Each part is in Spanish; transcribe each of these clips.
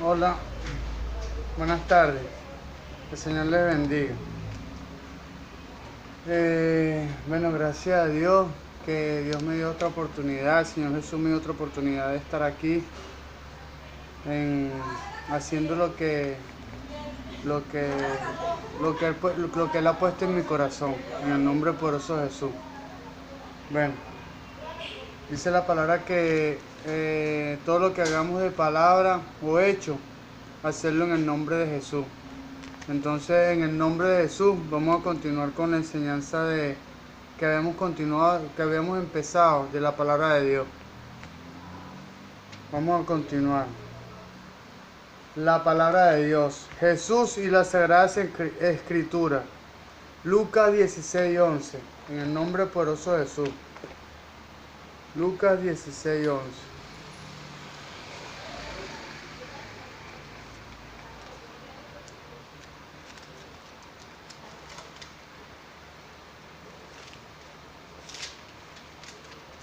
Hola, buenas tardes. Que el Señor les bendiga. Bueno, gracias a Dios que Dios me dio otra oportunidad, el Señor Jesús me dio otra oportunidad de estar aquí en, haciendo lo que, lo que Él ha puesto en mi corazón, en el nombre poderoso de Jesús. Bueno, dice la palabra que todo lo que hagamos de palabra o hecho, hacerlo en el nombre de Jesús. Entonces, en el nombre de Jesús, vamos a continuar con la enseñanza que habíamos empezado de la palabra de Dios. Vamos a continuar. La palabra de Dios. Jesús y la Sagrada Escritura. Lucas 16:11. En el nombre poderoso de Jesús. Lucas 16:11.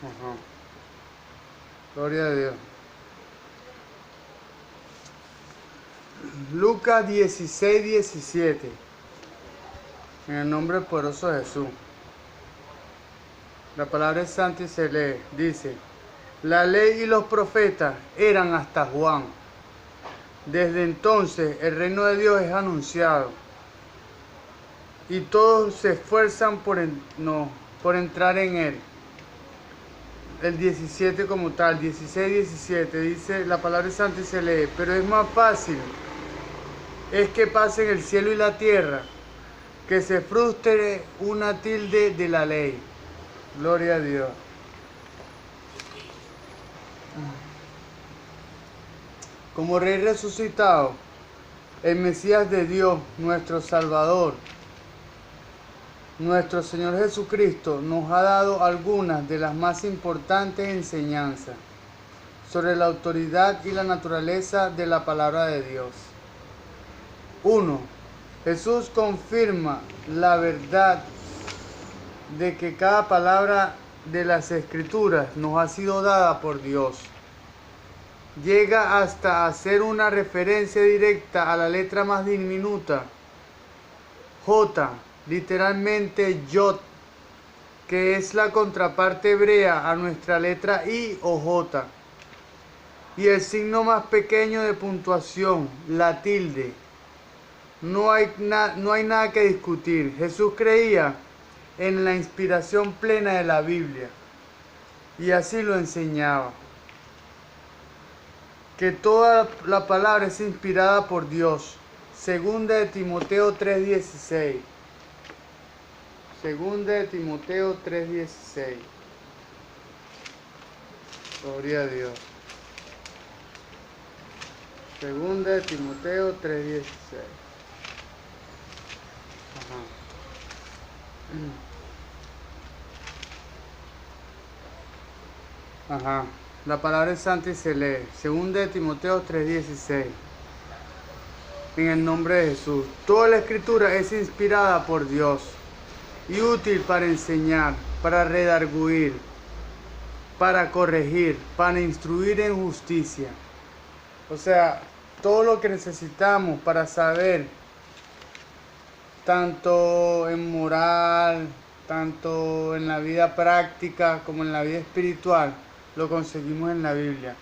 Ajá. Gloria a Dios. Lucas 16:17. En el nombre poderoso de Jesús. La palabra es santa y se lee. Dice: la ley y los profetas eran hasta Juan. Desde entonces el reino de Dios es anunciado y todos se esfuerzan por entrar en él. El 17 como tal, 16-17, dice la palabra santa y se lee: pero es más fácil es que pasen el cielo y la tierra, que se frustre una tilde de la ley. Gloria a Dios. Como Rey resucitado, el Mesías de Dios, nuestro Salvador, nuestro Señor Jesucristo, nos ha dado algunas de las más importantes enseñanzas sobre la autoridad y la naturaleza de la palabra de Dios. 1. Jesús confirma la verdad de que cada palabra de las Escrituras nos ha sido dada por Dios. Llega hasta hacer una referencia directa a la letra más diminuta, J, literalmente Yod, que es la contraparte hebrea a nuestra letra I o J, y el signo más pequeño de puntuación, la tilde. No hay nada que discutir. Jesús creía en la inspiración plena de la Biblia y así lo enseñaba. Que toda la palabra es inspirada por Dios. Segunda de Timoteo 3:16. Segunda de Timoteo 3:16. Gloria a Dios. Segunda de Timoteo 3:16. Ajá. La palabra es santa y se lee. Segunda de Timoteo 3:16. En el nombre de Jesús. Toda la escritura es inspirada por Dios y útil para enseñar, para redarguir, para corregir, para instruir en justicia. O sea, todo lo que necesitamos para saber, tanto en moral, tanto en la vida práctica como en la vida espiritual, lo conseguimos en la Biblia.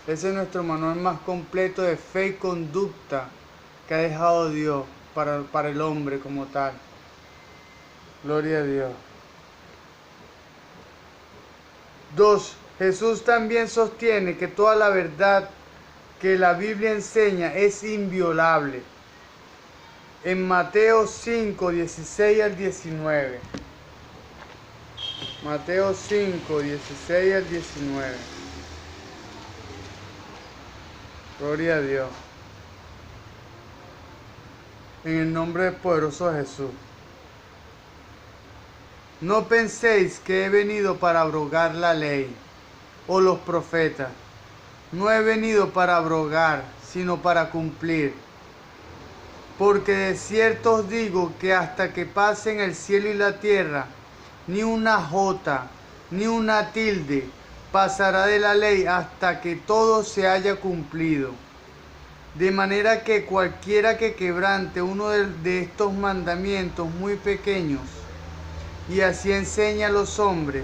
Ese es nuestro manual más completo de fe y conducta que ha dejado Dios para el hombre como tal. Gloria a Dios. 2. Jesús también sostiene que toda la verdad que la Biblia enseña es inviolable. En Mateo 5, 16 al 19. Mateo 5, 16 al 19. Gloria a Dios. En el nombre poderoso de Jesús. No penséis que he venido para abrogar la ley o los profetas. No he venido para abrogar, sino para cumplir. Porque de cierto os digo que hasta que pasen el cielo y la tierra, ni una jota, ni una tilde pasará de la ley hasta que todo se haya cumplido. De manera que cualquiera que quebrante uno de estos mandamientos muy pequeños y así enseña a los hombres,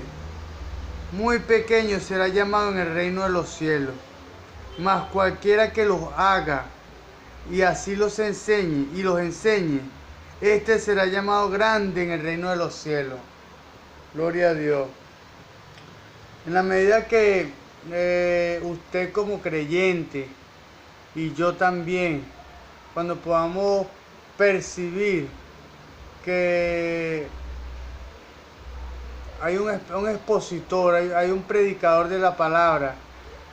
muy pequeño será llamado en el reino de los cielos. Mas cualquiera que los haga y así los enseñe, este será llamado grande en el reino de los cielos. Gloria a Dios. En la medida que usted como creyente y yo también, cuando podamos percibir que hay un expositor, hay un predicador de la palabra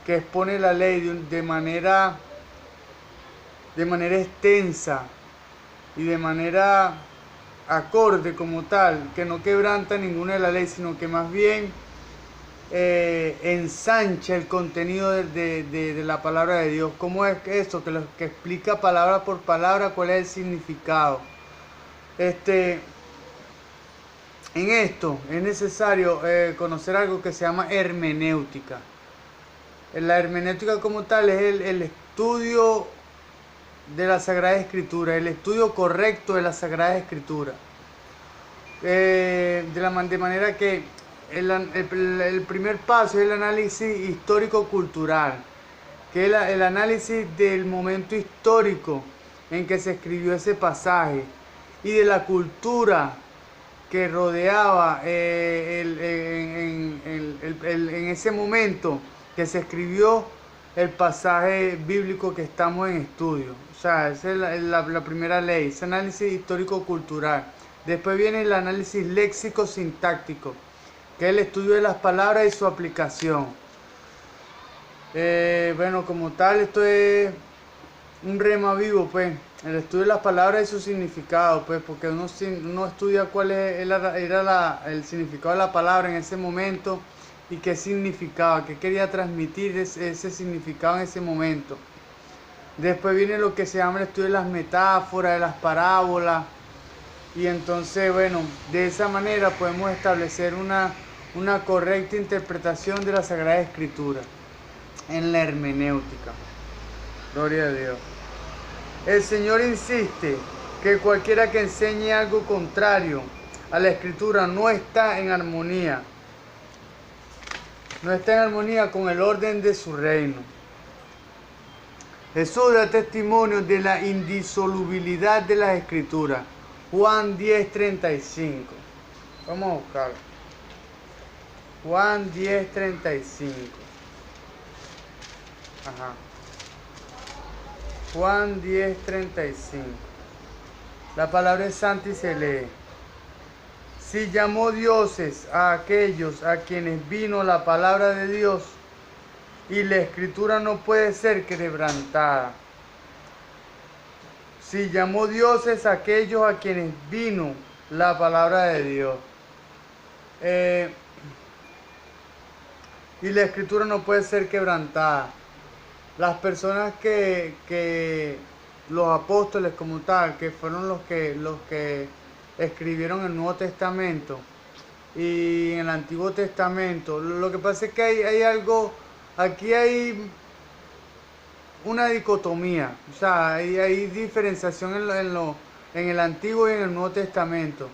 que expone la ley de manera extensa y de manera acorde como tal, que no quebranta ninguna de la ley, sino que más bien ensancha el contenido de la palabra de Dios. ¿Cómo es eso? Que explica palabra por palabra cuál es el significado. En esto es necesario conocer algo que se llama hermenéutica. La hermenéutica como tal es el estudio de la Sagrada Escritura, el estudio correcto de la Sagrada Escritura. De manera que el primer paso es el análisis histórico-cultural, que es el análisis del momento histórico en que se escribió ese pasaje y de la cultura que rodeaba en ese momento que se escribió el pasaje bíblico que estamos en estudio. O sea, esa es la primera ley, ese análisis histórico-cultural. Después viene el análisis léxico-sintáctico, que es el estudio de las palabras y su aplicación. Bueno, como tal, esto es un rema vivo, pues, el estudio de las palabras y su significado, pues, porque uno estudia cuál era el significado de la palabra en ese momento y qué significaba, qué quería transmitir ese significado en ese momento. Después viene lo que se llama el estudio de las metáforas, de las parábolas, y entonces, bueno, de esa manera podemos establecer una correcta interpretación de la Sagrada Escritura en la hermenéutica. Gloria a Dios. El Señor insiste que cualquiera que enseñe algo contrario a la Escritura no está en armonía. No está en armonía con el orden de su reino. Jesús da testimonio de la indisolubilidad de las Escrituras. Juan 10:35. Vamos a buscarlo. Juan 10:35. Ajá. Juan 10:35. La palabra es santa y se lee. Si llamó dioses a aquellos a quienes vino la palabra de Dios, y la Escritura no puede ser quebrantada. Si llamó dioses a aquellos a quienes vino la palabra de Dios. Y la Escritura no puede ser quebrantada. Las personas que los apóstoles como tal, que fueron los que escribieron el Nuevo Testamento y en el Antiguo Testamento, lo que pasa es que hay algo, aquí hay una dicotomía, o sea, hay diferenciación en el Antiguo y en el Nuevo Testamento,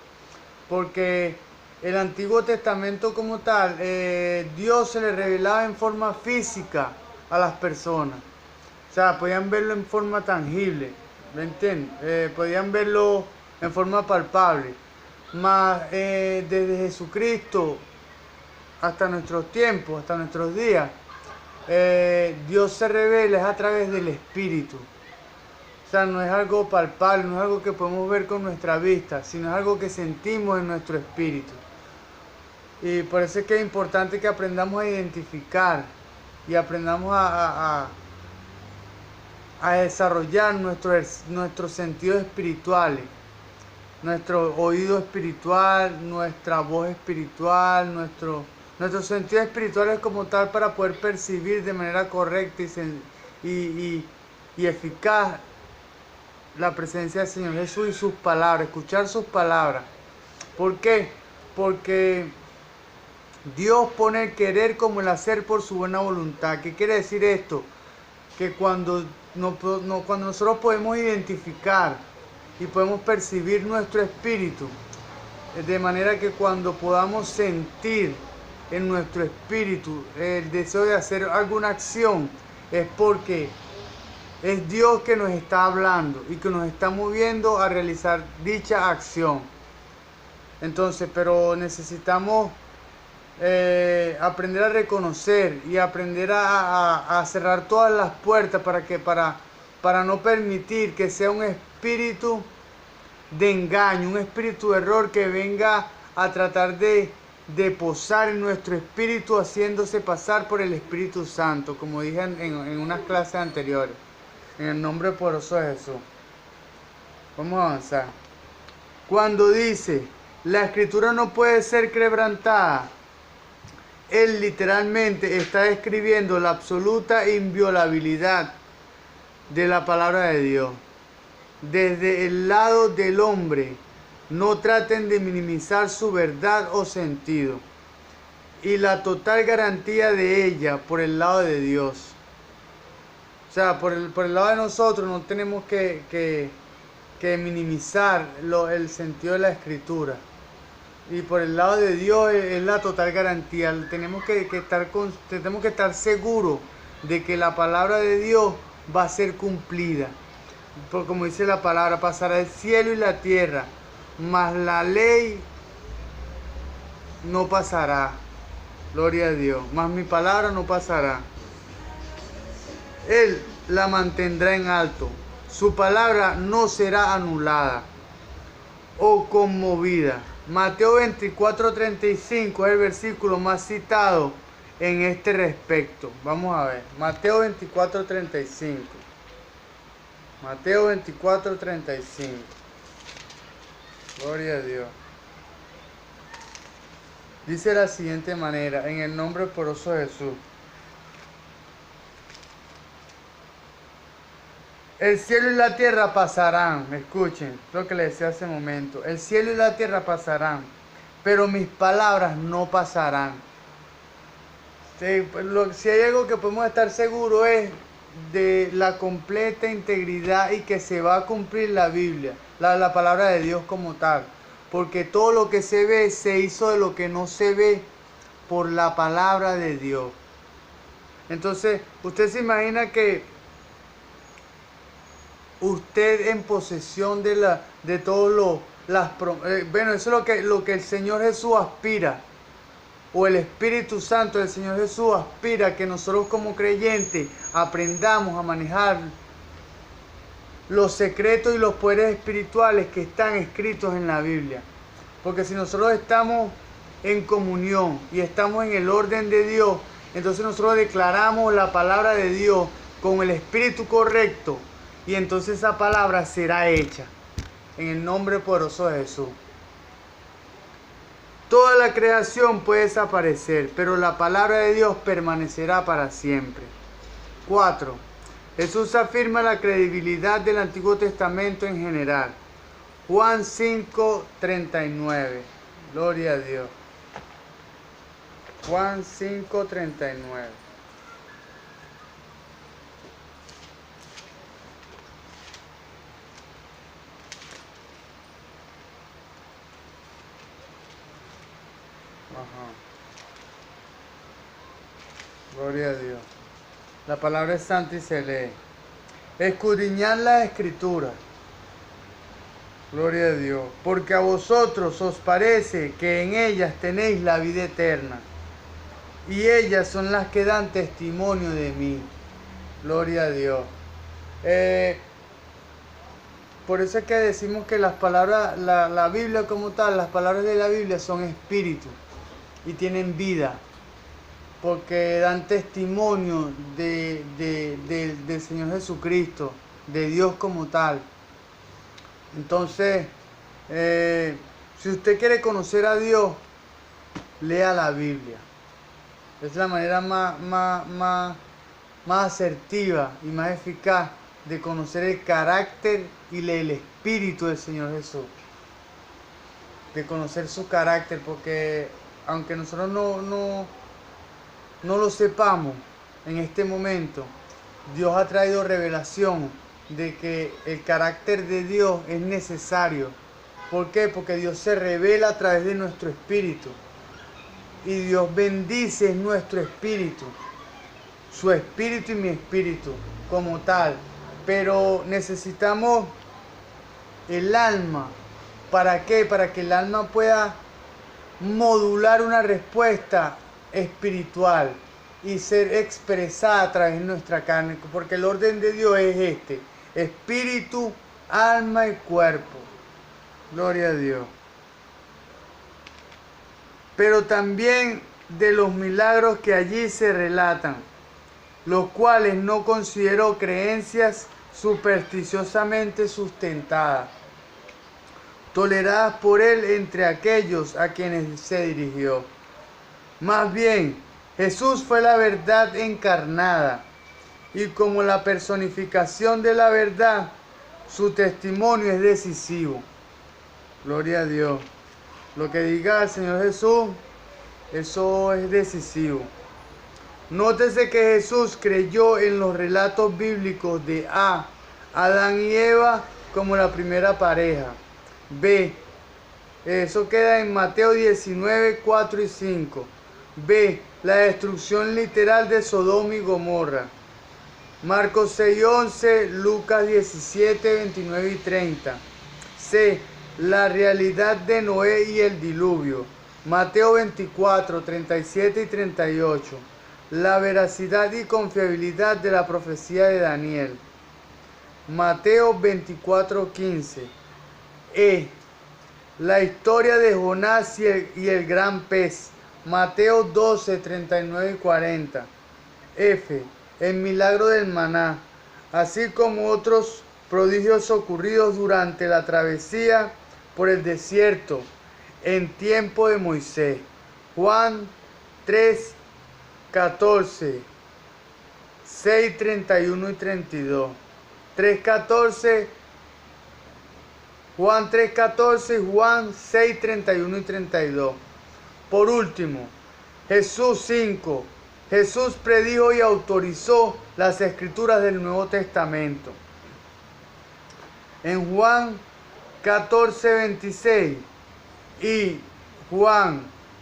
porque el Antiguo Testamento como tal, Dios se le revelaba en forma física a las personas, o sea, podían verlo en forma tangible, ¿me entienden? Podían verlo en forma palpable, mas desde Jesucristo hasta nuestros tiempos, hasta nuestros días, Dios se revela es a través del Espíritu. O sea, no es algo palpable, no es algo que podemos ver con nuestra vista, sino es algo que sentimos en nuestro espíritu. Y por eso es que es importante que aprendamos a identificar y aprendamos a desarrollar nuestros sentidos espirituales, nuestro oído espiritual, nuestra voz espiritual, nuestros sentidos espirituales como tal, para poder percibir de manera correcta y eficaz la presencia del Señor Jesús y sus palabras, escuchar sus palabras. ¿Por qué? Porque Dios pone el querer como el hacer por su buena voluntad. ¿Qué quiere decir esto? que cuando nosotros podemos identificar y podemos percibir nuestro espíritu, de manera que cuando podamos sentir en nuestro espíritu el deseo de hacer alguna acción, es porque es Dios que nos está hablando y que nos está moviendo a realizar dicha acción. Entonces, pero necesitamos aprender a reconocer y aprender a cerrar todas las puertas para no permitir que sea un espíritu de engaño, un espíritu de error que venga a tratar de posar en nuestro espíritu, haciéndose pasar por el Espíritu Santo, como dije en unas clases anteriores. En el nombre poderoso de Jesús. Vamos a avanzar. Cuando dice, la escritura no puede ser quebrantada, él literalmente está describiendo la absoluta inviolabilidad de la palabra de Dios. Desde el lado del hombre, no traten de minimizar su verdad o sentido, y la total garantía de ella por el lado de Dios. O sea, por el lado de nosotros no tenemos que minimizar el sentido de la escritura. Y por el lado de Dios es la total garantía. Tenemos que estar seguros de que la palabra de Dios va a ser cumplida. Porque como dice la palabra, pasará el cielo y la tierra, mas la ley no pasará. Gloria a Dios. Mas mi palabra no pasará. Él la mantendrá en alto. Su palabra no será anulada o conmovida. Mateo 24:35 es el versículo más citado en este respecto. Vamos a ver. Mateo 24:35. Mateo 24:35. Gloria a Dios. Dice de la siguiente manera, en el nombre poderoso de Jesús. El cielo y la tierra pasarán, escuchen lo que les decía hace un momento. El cielo y la tierra pasarán, pero mis palabras no pasarán. Si hay algo que podemos estar seguros es de la completa integridad y que se va a cumplir la Biblia, la palabra de Dios como tal. Porque todo lo que se ve se hizo de lo que no se ve por la palabra de Dios. Entonces, usted se imagina que usted en posesión de todo bueno, eso es lo que el Señor Jesús aspira, o el Espíritu Santo del Señor Jesús aspira, que nosotros como creyentes aprendamos a manejar los secretos y los poderes espirituales que están escritos en la Biblia. Porque si nosotros estamos en comunión y estamos en el orden de Dios, entonces nosotros declaramos la palabra de Dios con el espíritu correcto, y entonces esa palabra será hecha en el nombre poderoso de Jesús. Toda la creación puede desaparecer, pero la palabra de Dios permanecerá para siempre. 4. Jesús afirma la credibilidad del Antiguo Testamento en general. Juan 5:39. Gloria a Dios. Juan 5:39. Ajá. Gloria a Dios. La palabra es santa y se lee. Escudriñad las escrituras. Gloria a Dios. Porque a vosotros os parece que en ellas tenéis la vida eterna, y ellas son las que dan testimonio de mí. Gloria a Dios. Por eso es que decimos que las palabras, la Biblia como tal, las palabras de la Biblia son espíritu y tienen vida, porque dan testimonio del Señor Jesucristo, de Dios como tal. Entonces, si usted quiere conocer a Dios, lea la Biblia. Es la manera más asertiva y más eficaz de conocer el carácter y el espíritu del Señor Jesús. De conocer su carácter, porque aunque nosotros no lo sepamos en este momento, Dios ha traído revelación de que el carácter de Dios es necesario. ¿Por qué? Porque Dios se revela a través de nuestro espíritu. Y Dios bendice nuestro espíritu. Su espíritu y mi espíritu como tal. Pero necesitamos el alma. ¿Para qué? Para que el alma pueda modular una respuesta espiritual y ser expresada a través de nuestra carne, porque el orden de Dios es este: espíritu, alma y cuerpo. Gloria a Dios. Pero también de los milagros que allí se relatan, los cuales no considero creencias supersticiosamente sustentadas, toleradas por él entre aquellos a quienes se dirigió. Más bien, Jesús fue la verdad encarnada, y como la personificación de la verdad, su testimonio es decisivo. Gloria a Dios. Lo que diga el Señor Jesús, eso es decisivo. Nótese que Jesús creyó en los relatos bíblicos de A, Adán y Eva como la primera pareja. B, eso queda en Mateo 19, 4 y 5. B, la destrucción literal de Sodoma y Gomorra. Marcos 6, 11, Lucas 17, 29 y 30. C, la realidad de Noé y el diluvio. Mateo 24, 37 y 38. La veracidad y confiabilidad de la profecía de Daniel. Mateo 24, 15. E, la historia de Jonás y el gran pez. Mateo 12, 39 y 40. F, el milagro del maná, así como otros prodigios ocurridos durante la travesía por el desierto en tiempo de Moisés. Juan 3, 14, 6, 31 y 32. 3:14, Juan 3:14 y Juan 6, 31 y 32. Por último, Jesús 5. Jesús predijo y autorizó las escrituras del Nuevo Testamento. En Juan 14, 26 y Juan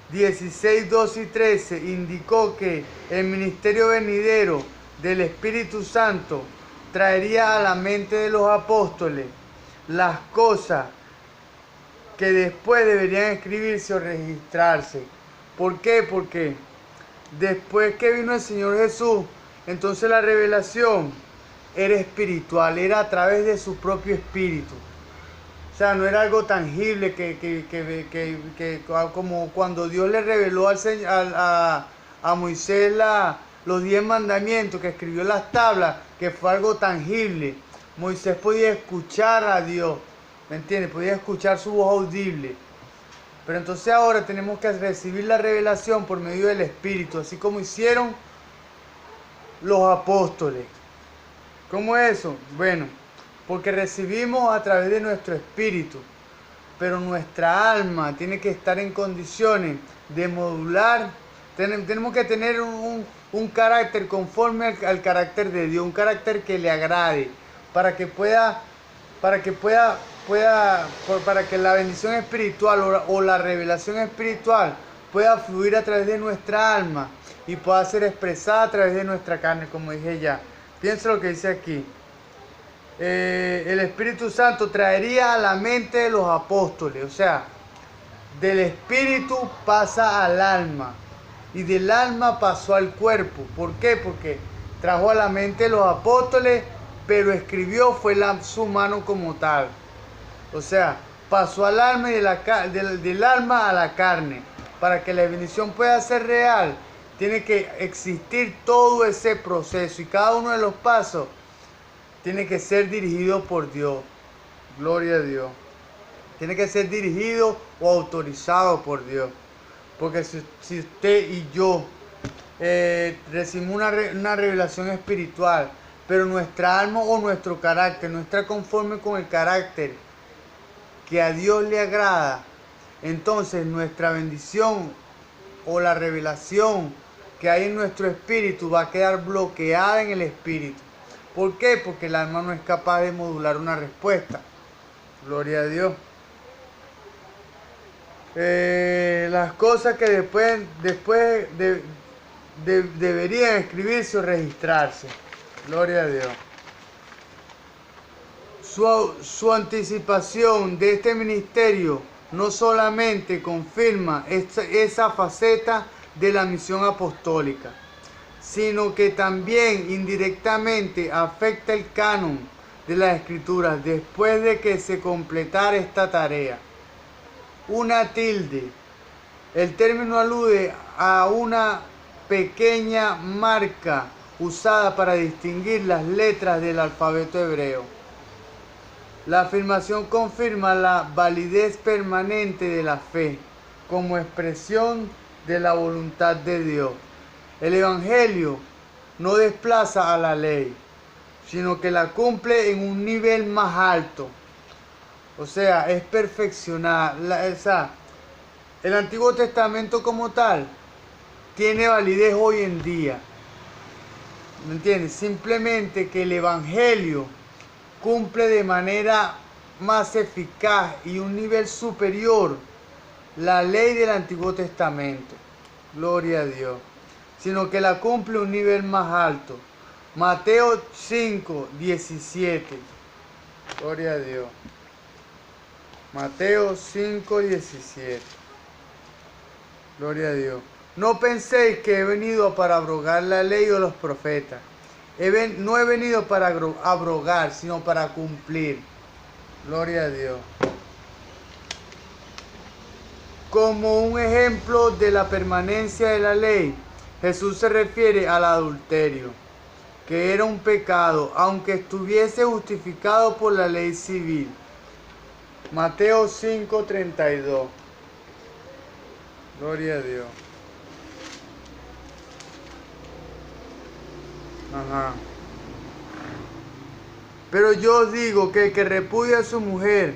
16, 2 y 13 indicó que el ministerio venidero del Espíritu Santo traería a la mente de los apóstoles las cosas que después deberían escribirse o registrarse. ¿Por qué? Porque después que vino el Señor Jesús, entonces la revelación era espiritual, era a través de su propio espíritu. O sea, no era algo tangible como cuando Dios le reveló a Moisés los 10 mandamientos, que escribió las tablas, que fue algo tangible. Moisés podía escuchar a Dios, ¿me entiendes? Podía escuchar su voz audible. Pero entonces ahora tenemos que recibir la revelación por medio del Espíritu, así como hicieron los apóstoles. ¿Cómo es eso? Bueno, porque recibimos a través de nuestro espíritu, pero nuestra alma tiene que estar en condiciones de modular. Tenemos que tener un carácter conforme al carácter de Dios, un carácter que le agrade, para que la bendición espiritual o la revelación espiritual pueda fluir a través de nuestra alma y pueda ser expresada a través de nuestra carne, como dije ya. Piensa lo que dice aquí. El Espíritu Santo traería a la mente de los apóstoles, o sea, del espíritu pasa al alma y del alma pasó al cuerpo. ¿Por qué? Porque trajo a la mente de los apóstoles, pero escribió fue su mano como tal. O sea, pasó al alma y del alma a la carne. Para que la bendición pueda ser real, tiene que existir todo ese proceso y cada uno de los pasos tiene que ser dirigido por Dios. Gloria a Dios. Tiene que ser dirigido o autorizado por Dios. Porque si usted y yo recibimos una revelación espiritual, pero nuestra alma o nuestro carácter no está conforme con el carácter que a Dios le agrada, entonces nuestra bendición o la revelación que hay en nuestro espíritu va a quedar bloqueada en el espíritu. ¿Por qué? Porque el alma no es capaz de modular una respuesta. Gloria a Dios. Las cosas que deberían escribirse o registrarse. Gloria a Dios. Su anticipación de este ministerio no solamente confirma esa faceta de la misión apostólica, sino que también indirectamente afecta el canon de las Escrituras después de que se completara esta tarea. Una tilde. El término alude a una pequeña marca usada para distinguir las letras del alfabeto hebreo. La afirmación confirma la validez permanente de la fe como expresión de la voluntad de Dios. El Evangelio no desplaza a la ley, sino que la cumple en un nivel más alto. O sea, es perfeccionada. El Antiguo Testamento como tal tiene validez hoy en día. ¿Me entiendes? Simplemente que el Evangelio cumple de manera más eficaz y un nivel superior la ley del Antiguo Testamento. Gloria a Dios. Sino que la cumple un nivel más alto. Mateo 5, 17. Gloria a Dios. Mateo 5, 17. Gloria a Dios. No penséis que he venido para abrogar la ley o los profetas. No he venido para abrogar, sino para cumplir. Gloria a Dios. Como un ejemplo de la permanencia de la ley, Jesús se refiere al adulterio, que era un pecado, aunque estuviese justificado por la ley civil. Mateo 5:32. Gloria a Dios. Ajá. Pero yo os digo que el que repudia a su mujer,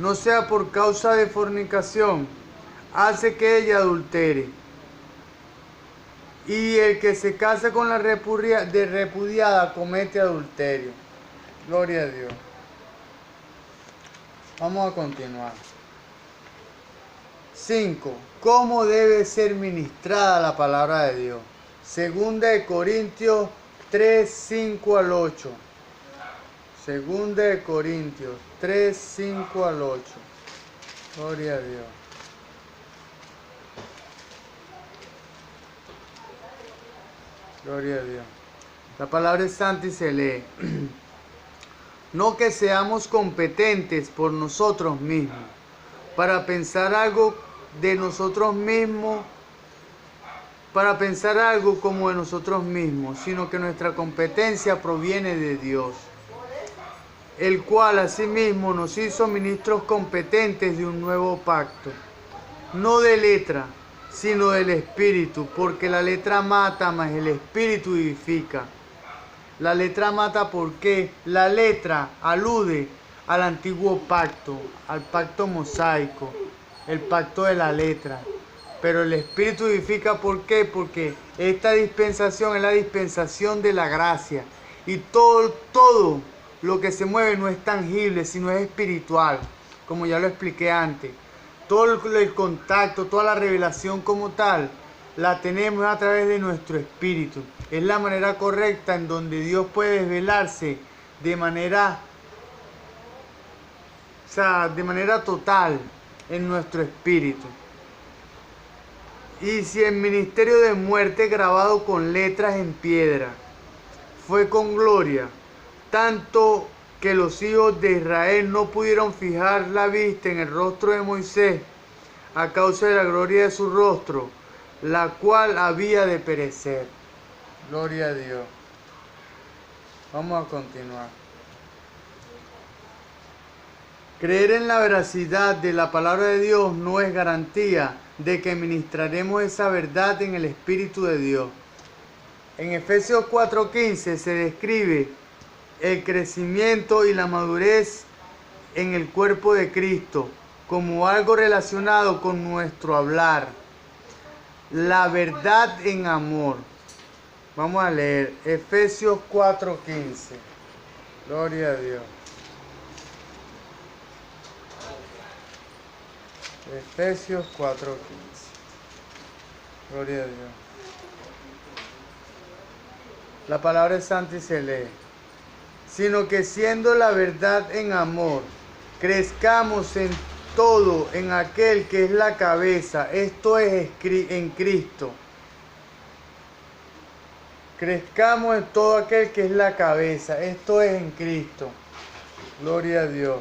no sea por causa de fornicación, hace que ella adultere. Y el que se casa con la repudiada comete adulterio. Gloria a Dios. Vamos a continuar. 5. ¿Cómo debe ser ministrada la palabra de Dios? Segunda de Corintios 3, 5 al 8. Segunda de Corintios 3, 5 al 8. Gloria a Dios. Gloria a Dios. La palabra es santa y se lee. No que seamos competentes por nosotros mismos, para pensar algo de nosotros mismos, para pensar algo como de nosotros mismos, sino que nuestra competencia proviene de Dios, el cual asimismo nos hizo ministros competentes de un nuevo pacto, no de letra, sino del Espíritu, porque la letra mata, mas el Espíritu vivifica. La letra mata porque la letra alude al antiguo pacto, al pacto mosaico, el pacto de la letra. Pero el Espíritu vivifica, ¿por qué? Porque esta dispensación es la dispensación de la gracia. Y todo lo que se mueve no es tangible, sino es espiritual, como ya lo expliqué antes. Todo el contacto, toda la revelación como tal, la tenemos a través de nuestro espíritu. Es la manera correcta en donde Dios puede desvelarse de manera total en nuestro espíritu. Y si el ministerio de muerte grabado con letras en piedra fue con gloria, tanto que los hijos de Israel no pudieron fijar la vista en el rostro de Moisés a causa de la gloria de su rostro, la cual había de perecer. Gloria a Dios. Vamos a continuar. Creer en la veracidad de la palabra de Dios no es garantía de que ministraremos esa verdad en el Espíritu de Dios. En Efesios 4:15 se describe el crecimiento y la madurez en el cuerpo de Cristo como algo relacionado con nuestro hablar. La verdad en amor. Vamos a leer Efesios 4:15. Gloria a Dios. Efesios 4:15. Gloria a Dios. La palabra es santa y se lee. Sino que siendo la verdad en amor, crezcamos en todo en aquel que es la cabeza, esto es en Cristo. Crezcamos en todo aquel que es la cabeza, esto es en Cristo. Gloria a Dios.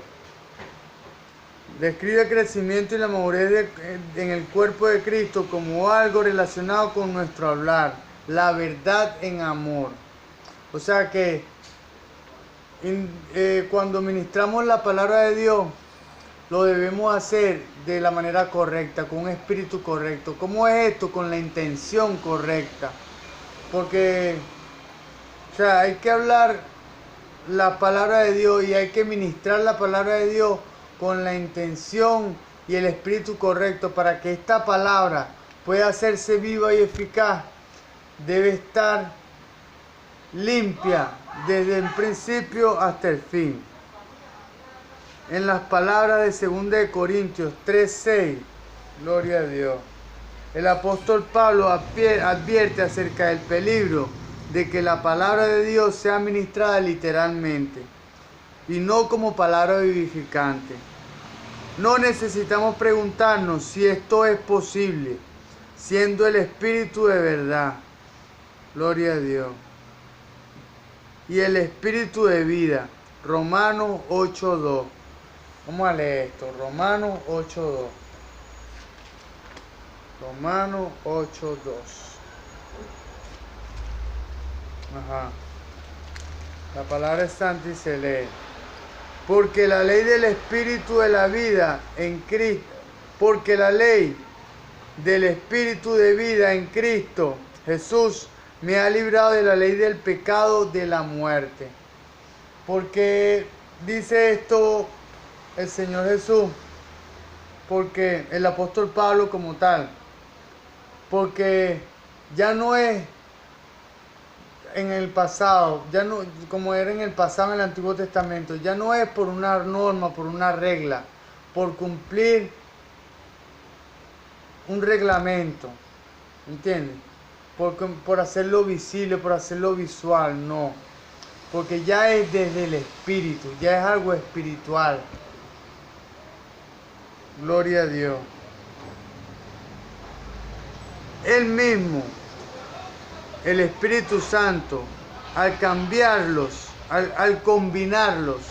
Describe el crecimiento y la madurez en el cuerpo de Cristo como algo relacionado con nuestro hablar, la verdad en amor. O sea que cuando ministramos la palabra de Dios, lo debemos hacer de la manera correcta, con un espíritu correcto. ¿Cómo es esto? Con la intención correcta. Porque, o sea, hay que hablar la palabra de Dios y hay que ministrar la palabra de Dios con la intención y el espíritu correcto para que esta palabra pueda hacerse viva y eficaz. Debe estar limpia desde el principio hasta el fin. En las palabras de 2 Corintios 3:6, gloria a Dios, el apóstol Pablo advierte acerca del peligro de que la palabra de Dios sea ministrada literalmente y no como palabra vivificante. No necesitamos preguntarnos si esto es posible, siendo el Espíritu de verdad, gloria a Dios, y el Espíritu de vida, Romanos 8:2. Vamos a leer esto, Romanos 8:2. Romanos 8:2. Ajá. La palabra es santa y se lee. Porque la ley del Espíritu de la vida en Cristo, porque la ley del Espíritu de vida en Cristo Jesús me ha librado de la ley del pecado de la muerte. Porque dice esto el Señor Jesús, porque el apóstol Pablo como tal, porque ya no es en el pasado, ya no como era en el pasado en el Antiguo Testamento, ya no es por una norma, por una regla, por cumplir un reglamento, ¿entiendes? Por hacerlo visible, por hacerlo visual, no, porque ya es desde el Espíritu, ya es algo espiritual. Gloria a Dios. Él mismo, el Espíritu Santo, al cambiarlos, al combinarlos,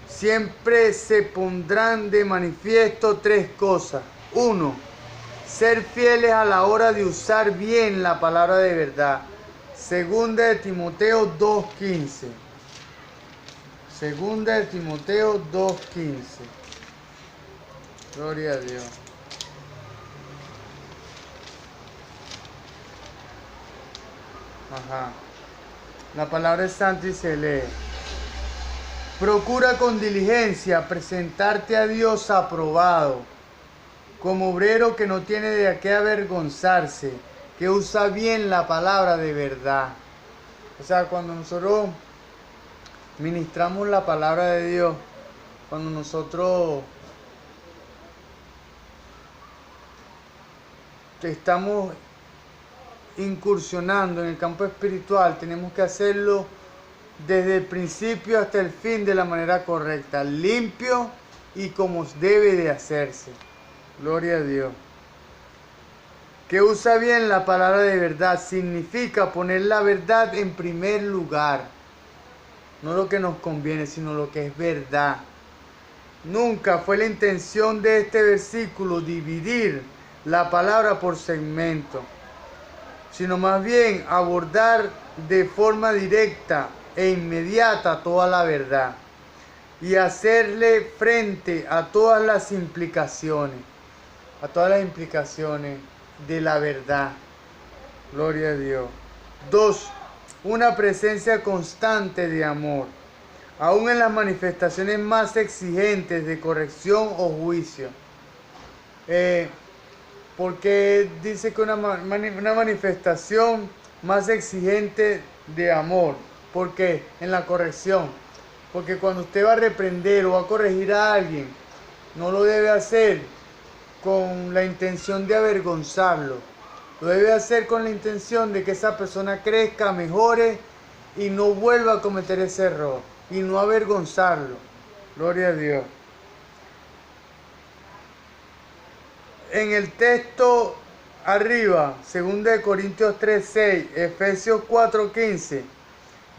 siempre se pondrán de manifiesto tres cosas. Uno, ser fieles a la hora de usar bien la palabra de verdad. 2 Timoteo 2:15. 2 Timoteo 2:15. Gloria a Dios. Ajá. La palabra es santa y se lee. Procura con diligencia presentarte a Dios aprobado, como obrero que no tiene de qué avergonzarse, que usa bien la palabra de verdad. O sea, cuando nosotros ministramos la palabra de Dios, cuando nosotros estamos incursionando en el campo espiritual, tenemos que hacerlo desde el principio hasta el fin de la manera correcta, limpio y como debe de hacerse. Gloria a Dios. Que usa bien la palabra de verdad significa poner la verdad en primer lugar. No lo que nos conviene, sino lo que es verdad. Nunca fue la intención de este versículo dividir la palabra por segmento, sino más bien abordar de forma directa e inmediata toda la verdad y hacerle frente a todas las implicaciones de la verdad. Gloria a Dios. 2. Una presencia constante de amor, aún en las manifestaciones más exigentes de corrección o juicio. Porque dice que una manifestación más exigente de amor. porque en la corrección, porque cuando usted va a reprender o va a corregir a alguien, no lo debe hacer con la intención de avergonzarlo. Lo debe hacer con la intención de que esa persona crezca, mejore y no vuelva a cometer ese error y no avergonzarlo. Gloria a Dios. En el texto arriba, 2 Corintios 3:6, Efesios 4:15,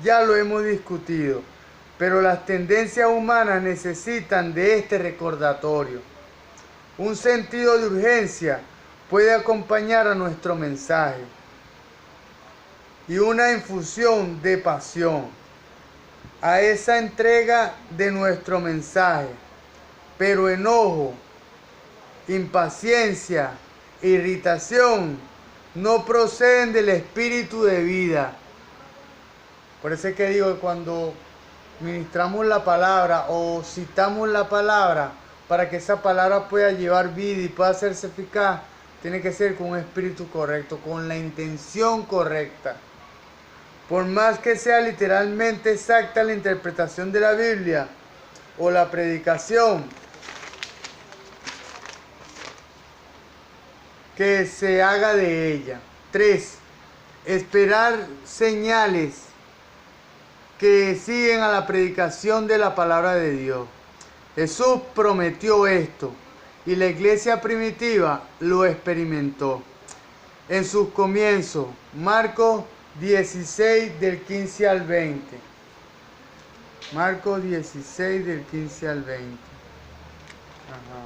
ya lo hemos discutido, pero las tendencias humanas necesitan de este recordatorio. Un sentido de urgencia puede acompañar a nuestro mensaje y una infusión de pasión a esa entrega de nuestro mensaje, pero enojo, impaciencia, irritación no proceden del espíritu de vida. Por eso es que digo que cuando ministramos la palabra o citamos la palabra, para que esa palabra pueda llevar vida y pueda hacerse eficaz, tiene que ser con un espíritu correcto, con la intención correcta. Por más que sea literalmente exacta la interpretación de la Biblia o la predicación, que se haga de ella. 3. Esperar señales que siguen a la predicación de la palabra de Dios. Jesús prometió esto y la iglesia primitiva lo experimentó en sus comienzos. Marcos 16 del 15 al 20. Marcos 16 del 15 al 20. Ajá.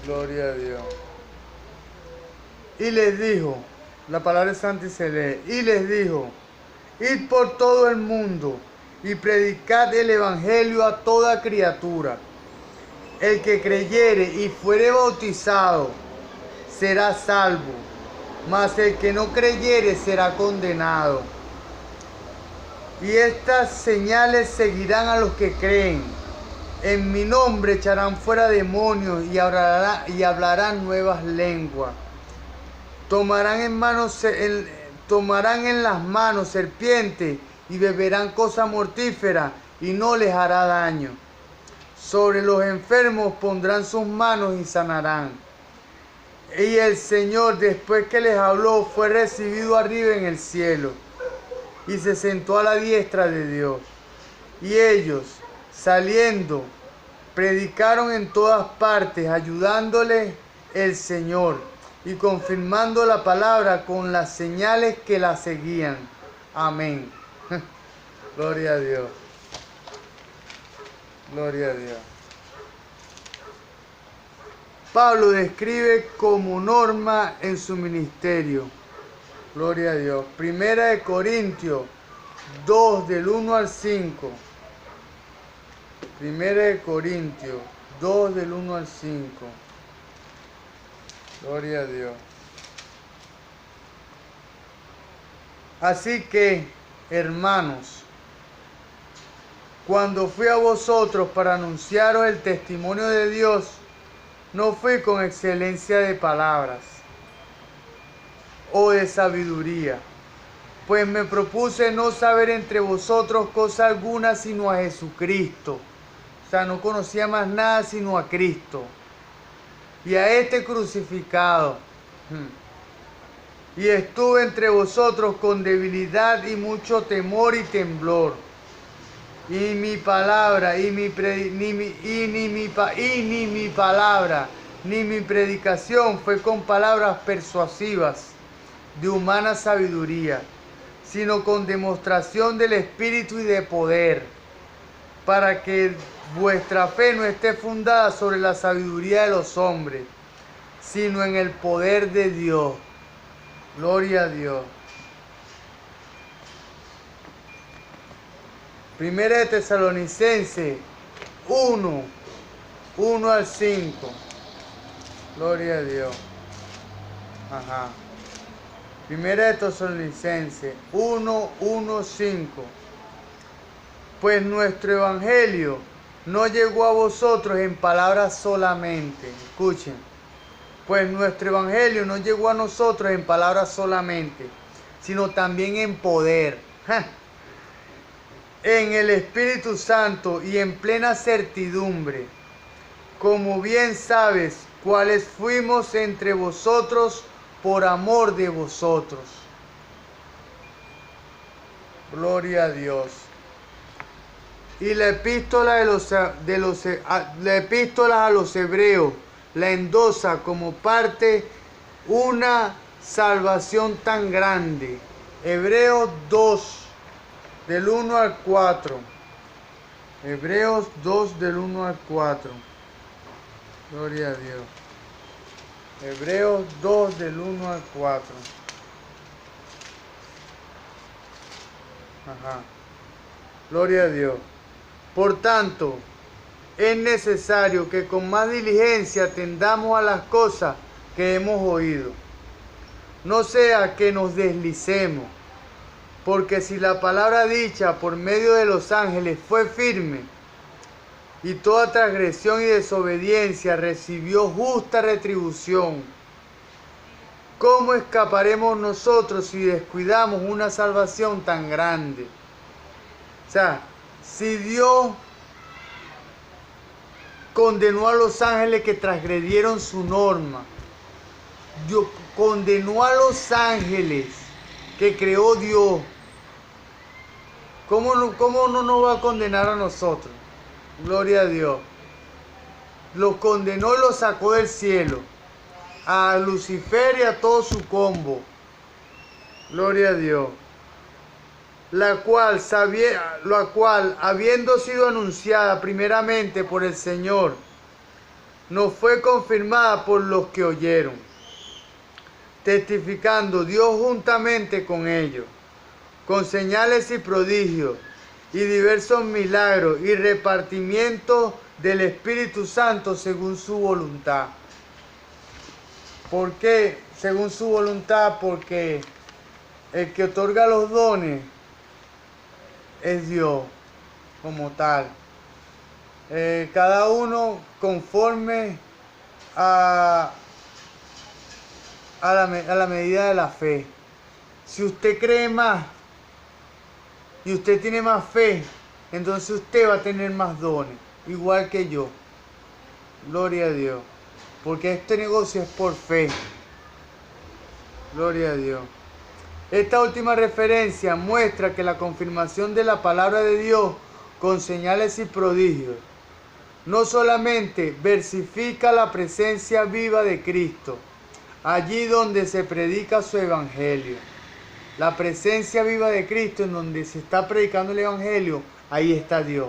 Gloria a Dios. Y les dijo, la palabra es santa y se lee, y les dijo, id por todo el mundo y predicad el evangelio a toda criatura. El que creyere y fuere bautizado será salvo, mas el que no creyere será condenado. Y estas señales seguirán a los que creen. En mi nombre echarán fuera demonios y hablarán nuevas lenguas. Tomarán en las manos serpientes y beberán cosa mortífera y no les hará daño. Sobre los enfermos pondrán sus manos y sanarán. Y el Señor, después que les habló, fue recibido arriba en el cielo y se sentó a la diestra de Dios. Y ellos, saliendo, predicaron en todas partes, ayudándoles el Señor y confirmando la palabra con las señales que la seguían. Amén. Gloria a Dios. Gloria a Dios. Pablo describe como norma en su ministerio. Gloria a Dios. Primera de Corintios 2 del 1 al 5. Primera de Corintios 2 del 1 al 5. Gloria a Dios. Así que, hermanos, cuando fui a vosotros para anunciaros el testimonio de Dios, no fui con excelencia de palabras o de sabiduría, pues me propuse no saber entre vosotros cosa alguna sino a Jesucristo. O sea, no conocía más nada sino a Cristo y a este crucificado. Y estuve entre vosotros con debilidad y mucho temor y temblor. Y mi palabra, ni mi predicación fue con palabras persuasivas de humana sabiduría, sino con demostración del Espíritu y de poder, para que vuestra fe no esté fundada sobre la sabiduría de los hombres, sino en el poder de Dios. Gloria a Dios. Primera de Tesalonicenses 1, 1 al 5. Gloria a Dios. Ajá. Primera de Tesalonicenses 1, 1, 5. Pues nuestro evangelio no llegó a vosotros en palabras solamente. Escuchen. Pues nuestro evangelio no llegó a nosotros en palabras solamente, sino también en poder, en el Espíritu Santo y en plena certidumbre, como bien sabes, cuáles fuimos entre vosotros por amor de vosotros. Gloria a Dios. Y la epístola la epístola a los hebreos la endosa como parte una salvación tan grande. Hebreos 2 del 1 al 4. Hebreos 2 del 1 al 4. Gloria a Dios. Hebreos 2 del 1 al 4. Ajá. Gloria a Dios. Por tanto, es necesario que con más diligencia atendamos a las cosas que hemos oído. No sea que nos deslicemos, porque si la palabra dicha por medio de los ángeles fue firme, y toda transgresión y desobediencia recibió justa retribución, ¿cómo escaparemos nosotros si descuidamos una salvación tan grande? O sea, si Dios condenó a los ángeles que transgredieron su norma, Dios condenó a los ángeles que creó Dios, ¿cómo no nos va a condenar a nosotros? Gloria a Dios. Los condenó y los sacó del cielo, a Lucifer y a todo su combo. Gloria a Dios. La cual, habiendo sido anunciada primeramente por el Señor, nos fue confirmada por los que oyeron, testificando Dios juntamente con ellos, con señales y prodigios, y diversos milagros, y repartimiento del Espíritu Santo según su voluntad. ¿Por qué? Según su voluntad, porque el que otorga los dones es Dios como tal. Cada uno conforme a la medida de la fe. Si usted cree más y usted tiene más fe, entonces usted va a tener más dones, igual que yo. Gloria a Dios. Porque este negocio es por fe. Gloria a Dios. Esta última referencia muestra que la confirmación de la palabra de Dios con señales y prodigios no solamente versifica la presencia viva de Cristo, allí donde se predica su evangelio. La presencia viva de Cristo, en donde se está predicando el evangelio, ahí está Dios.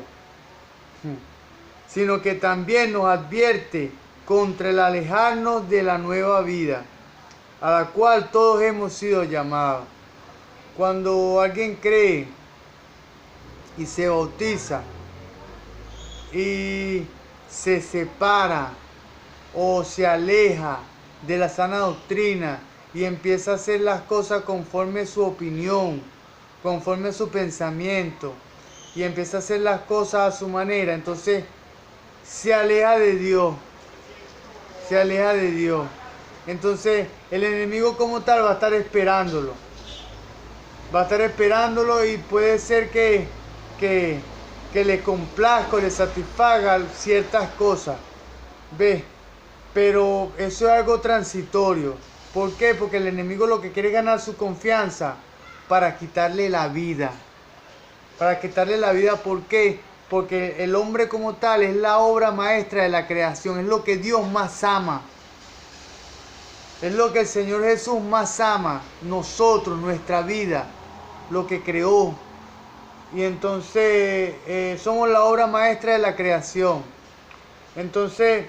Sino que también nos advierte contra el alejarnos de la nueva vida, a la cual todos hemos sido llamados. Cuando alguien cree y se bautiza y se separa o se aleja de la sana doctrina y empieza a hacer las cosas conforme su opinión, conforme su pensamiento, y empieza a hacer las cosas a su manera, entonces se aleja de Dios, se aleja de Dios. Entonces el enemigo como tal va a estar esperándolo, y puede ser que le complazca o le satisfaga ciertas cosas, ¿ves? Pero eso es algo transitorio. ¿Por qué? Porque el enemigo lo que quiere es ganar su confianza para quitarle la vida. Para quitarle la vida, ¿por qué? Porque el hombre como tal es la obra maestra de la creación, es lo que Dios más ama. Es lo que el Señor Jesús más ama, nosotros, nuestra vida, lo que creó. Y entonces somos la obra maestra de la creación. Entonces,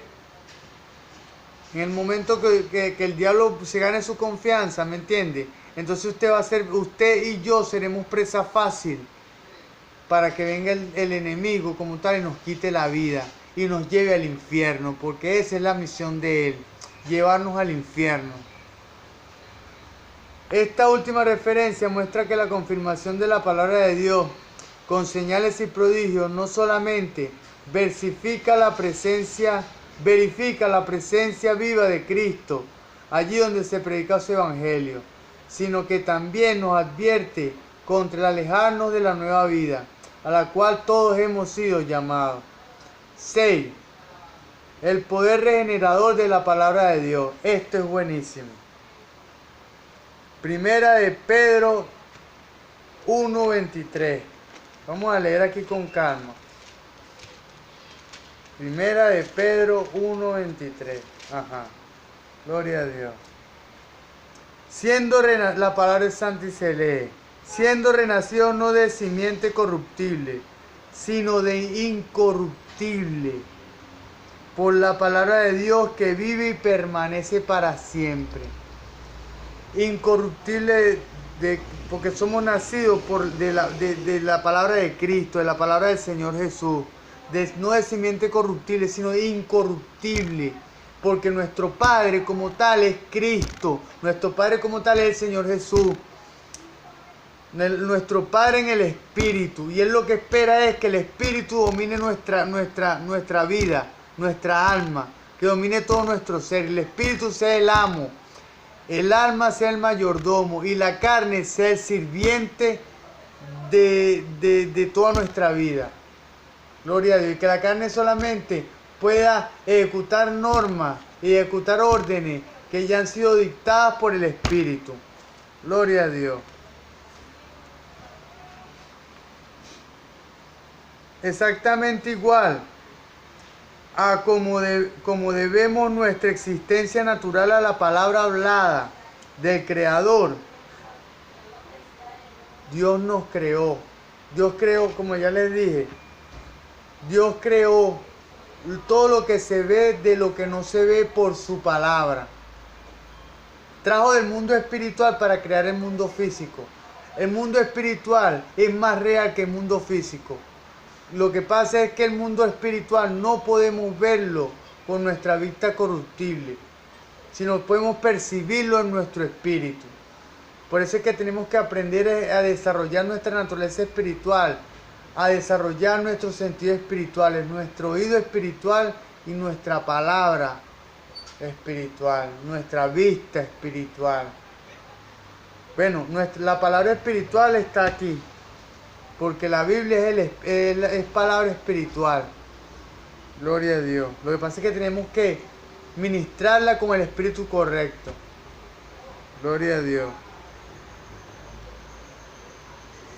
en el momento que el diablo se gane su confianza, ¿me entiende? Entonces usted y yo seremos presa fácil para que venga el enemigo como tal y nos quite la vida y nos lleve al infierno, porque esa es la misión de él, llevarnos al infierno. Esta última referencia muestra que la confirmación de la palabra de Dios con señales y prodigios no solamente versifica la presencia verifica la presencia viva de Cristo allí donde se predica su evangelio, sino que también nos advierte contra el alejarnos de la nueva vida, a la cual todos hemos sido llamados. 6. El poder regenerador de la palabra de Dios. Esto es buenísimo. Primera de Pedro 1:23. Vamos a leer aquí con calma. Primera de Pedro 1:23. Ajá. Gloria a Dios. La palabra es santa y se lee. Siendo renacido no de simiente corruptible, sino de incorruptible, por la palabra de Dios que vive y permanece para siempre. Incorruptible porque somos nacidos de la palabra de Cristo, de la palabra del Señor Jesús. No de simiente corruptible, sino incorruptible. Porque nuestro Padre como tal es Cristo. Nuestro Padre como tal es el Señor Jesús. Nuestro Padre en el Espíritu. Y Él lo que espera es que el Espíritu domine nuestra vida, nuestra alma. Que domine todo nuestro ser. El Espíritu sea el amo. El alma sea el mayordomo. Y la carne sea el sirviente de toda nuestra vida. Gloria a Dios. Y que la carne solamente pueda ejecutar normas y ejecutar órdenes que ya han sido dictadas por el Espíritu. Gloria a Dios. Exactamente igual a como debemos nuestra existencia natural a la palabra hablada del Creador. Dios nos creó. Dios creó, como ya les dije, Dios creó todo lo que se ve de lo que no se ve por su palabra. Trajo del mundo espiritual para crear el mundo físico. El mundo espiritual es más real que el mundo físico. Lo que pasa es que el mundo espiritual no podemos verlo con nuestra vista corruptible, sino podemos percibirlo en nuestro espíritu. Por eso es que tenemos que aprender a desarrollar nuestra naturaleza espiritual, a desarrollar nuestros sentidos espirituales, nuestro oído espiritual y nuestra palabra espiritual, nuestra vista espiritual. Bueno, la palabra espiritual está aquí, porque la Biblia es palabra espiritual. Gloria a Dios. Lo que pasa es que tenemos que ministrarla con el espíritu correcto. Gloria a Dios.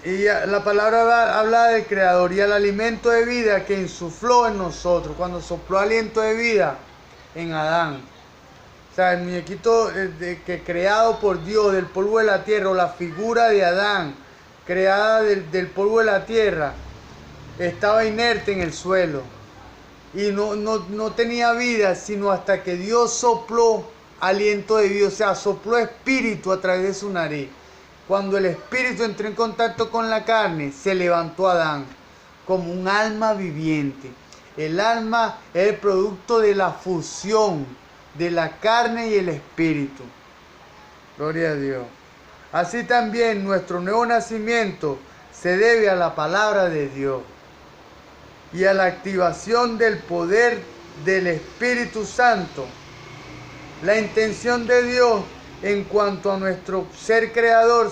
Y la palabra habla del Creador y el alimento de vida que insufló en nosotros, cuando sopló aliento de vida en Adán. O sea, el muñequito que creado por Dios del polvo de la tierra, o la figura de Adán, creada del polvo de la tierra, estaba inerte en el suelo. Y no tenía vida, sino hasta que Dios sopló aliento de vida, o sea, sopló espíritu a través de su nariz. Cuando el espíritu entró en contacto con la carne, se levantó Adán como un alma viviente. El alma es el producto de la fusión de la carne y el espíritu. Gloria a Dios. Así también nuestro nuevo nacimiento se debe a la palabra de Dios y a la activación del poder del Espíritu Santo. La intención de Dios en cuanto a nuestro ser creador,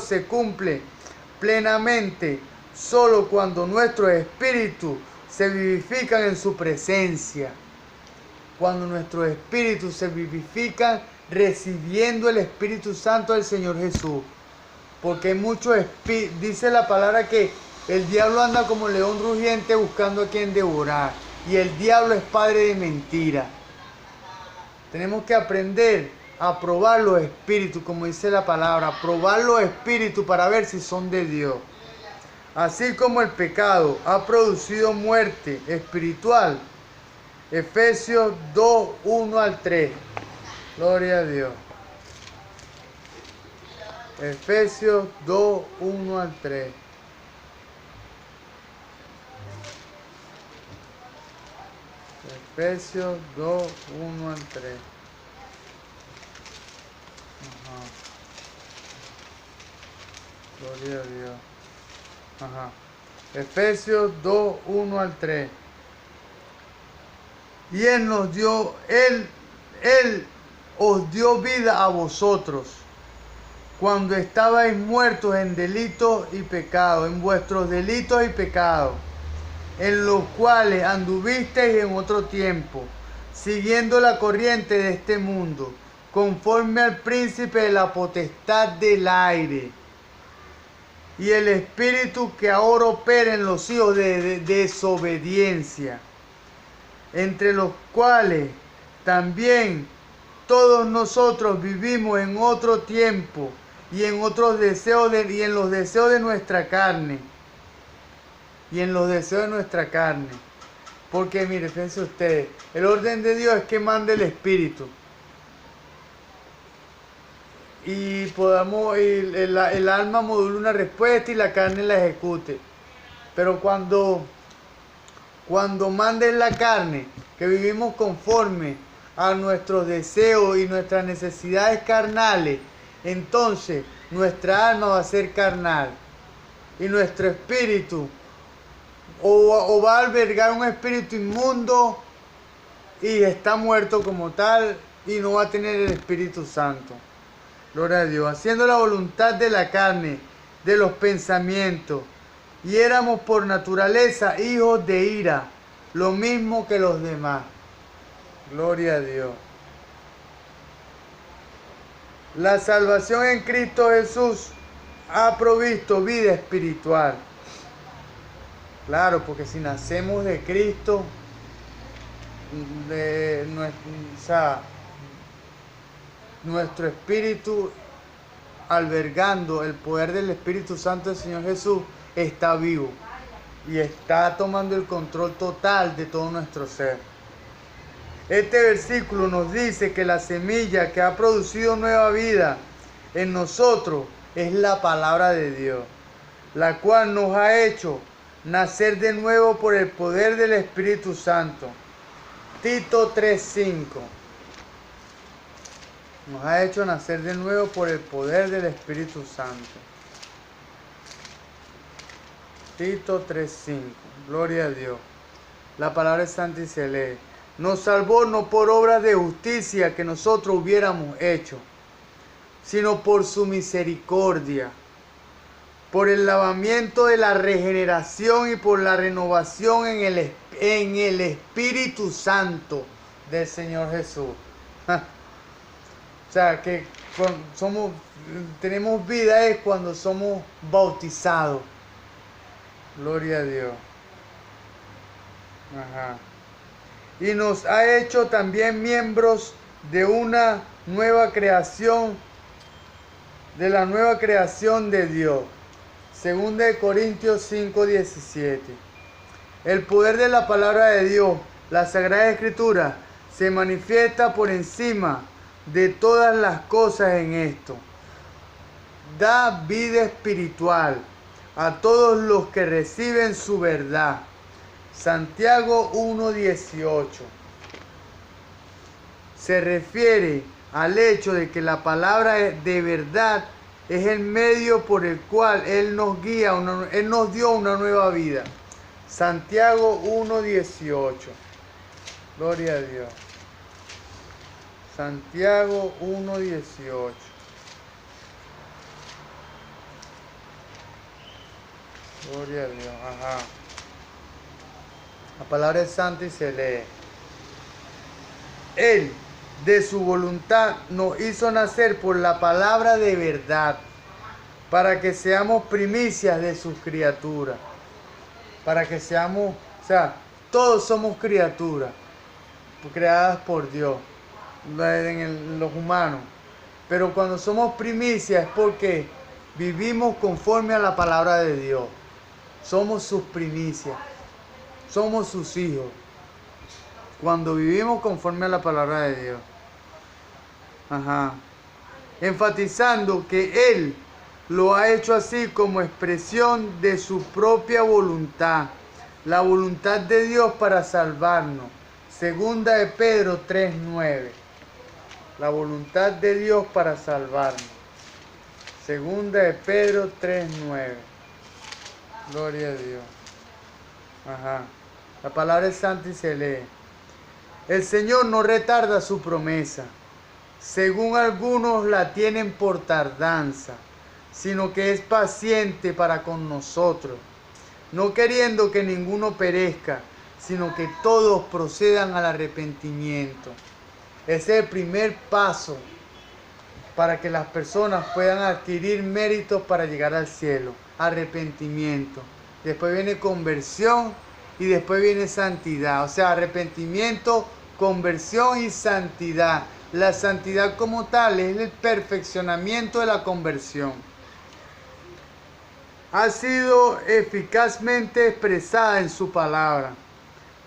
se cumple plenamente solo cuando nuestros espíritus se vivifican en su presencia. Cuando nuestros espíritus se vivifican recibiendo el Espíritu Santo del Señor Jesús. Porque dice la palabra que el diablo anda como león rugiente buscando a quien devorar. Y el diablo es padre de mentira. Tenemos que aprender a probar los espíritus, como dice la palabra. Probar los espíritus para ver si son de Dios. Así como el pecado ha producido muerte espiritual. Efesios 2, 1 al 3. Gloria a Dios. Efesios 2, 1 al 3. Efesios 2, 1 al 3. Ajá. Gloria a Dios. Ajá. Efesios 2, 1 al 3. Y Él os dio vida a vosotros, cuando estabais muertos en delitos y pecados, en vuestros delitos y pecados, en los cuales anduvisteis en otro tiempo, siguiendo la corriente de este mundo, conforme al príncipe de la potestad del aire, y el espíritu que ahora opera en los hijos de desobediencia, entre los cuales también todos nosotros vivimos en otro tiempo y en otros deseos y en los deseos de nuestra carne. Porque mire, fíjense ustedes, el orden de Dios es que mande el Espíritu. Y el alma modula una respuesta y la carne la ejecute. Pero cuando mande la carne, que vivimos conforme a nuestros deseos y nuestras necesidades carnales, entonces nuestra alma va a ser carnal. Y nuestro espíritu o va a albergar un espíritu inmundo y está muerto como tal y no va a tener el Espíritu Santo. Gloria a Dios. Haciendo la voluntad de la carne, de los pensamientos. Y éramos por naturaleza hijos de ira, lo mismo que los demás. Gloria a Dios. La salvación en Cristo Jesús ha provisto vida espiritual. Claro, porque si nacemos de Cristo, nuestro espíritu, albergando el poder del Espíritu Santo del Señor Jesús, está vivo y está tomando el control total de todo nuestro ser. Este versículo nos dice que la semilla que ha producido nueva vida en nosotros es la palabra de Dios, la cual nos ha hecho nacer de nuevo por el poder del Espíritu Santo. Tito 3:5. Nos ha hecho nacer de nuevo por el poder del Espíritu Santo. Tito 3:5. Gloria a Dios. La palabra es santa y se lee. Nos salvó no por obras de justicia que nosotros hubiéramos hecho, sino por su misericordia, por el lavamiento de la regeneración y por la renovación en el Espíritu Santo del Señor Jesús. O sea, que tenemos vida es cuando somos bautizados. Gloria a Dios. Ajá. Y nos ha hecho también miembros de una nueva creación, de la nueva creación de Dios. 2 Corintios 5:17. El poder de la palabra de Dios, la Sagrada Escritura, se manifiesta por encima de todas las cosas en esto. Da vida espiritual a todos los que reciben su verdad. Santiago 1:18. Se refiere al hecho de que la palabra de verdad es el medio por el cual Él nos guía, Él nos dio una nueva vida. Santiago 1:18. Gloria a Dios. Santiago 1:18. Gloria a Dios. Ajá. La palabra es santa y se lee. Él, de su voluntad, nos hizo nacer por la palabra de verdad, para que seamos primicias de sus criaturas. Para que seamos, todos somos criaturas, creadas por Dios, los humanos. Pero cuando somos primicias es porque vivimos conforme a la palabra de Dios. Somos sus primicias. Somos sus hijos. Cuando vivimos conforme a la palabra de Dios. Ajá. Enfatizando que Él lo ha hecho así como expresión de su propia voluntad. La voluntad de Dios para salvarnos. Segunda de Pedro 3:9. La voluntad de Dios para salvarnos. Segunda de Pedro 3:9. Gloria a Dios. Ajá. La palabra es santa y se lee. El Señor no retarda su promesa, según algunos la tienen por tardanza, sino que es paciente para con nosotros, no queriendo que ninguno perezca, sino que todos procedan al arrepentimiento. Ese es el primer paso para que las personas puedan adquirir méritos para llegar al cielo. Arrepentimiento. Después viene conversión y después viene santidad. O sea, arrepentimiento, conversión y santidad. La santidad como tal es el perfeccionamiento de la conversión. Ha sido eficazmente expresada en su palabra,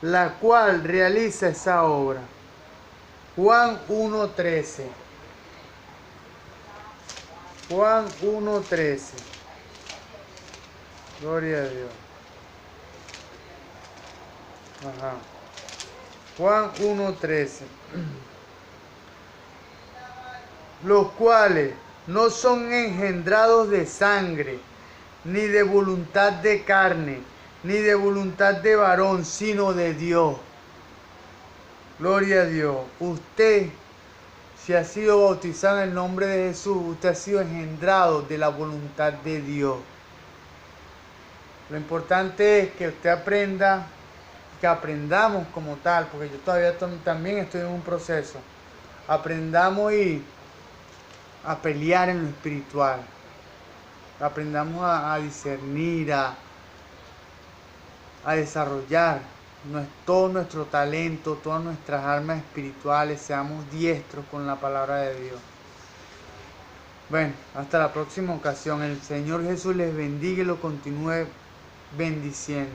la cual realiza esa obra. Juan 1:13. Juan 1:13. Gloria a Dios. Ajá. Juan 1:13. Los cuales no son engendrados de sangre, ni de voluntad de carne, ni de voluntad de varón, sino de Dios. Gloria a Dios. Usted, si ha sido bautizado en el nombre de Jesús, usted ha sido engendrado de la voluntad de Dios. Lo importante es que usted aprenda, que aprendamos como tal, porque yo todavía también estoy en un proceso. Aprendamos a pelear en lo espiritual. Aprendamos a discernir, a desarrollar todo nuestro talento, todas nuestras armas espirituales, seamos diestros con la palabra de Dios. Bueno, hasta la próxima ocasión. El Señor Jesús les bendiga y lo continúe bendiciendo.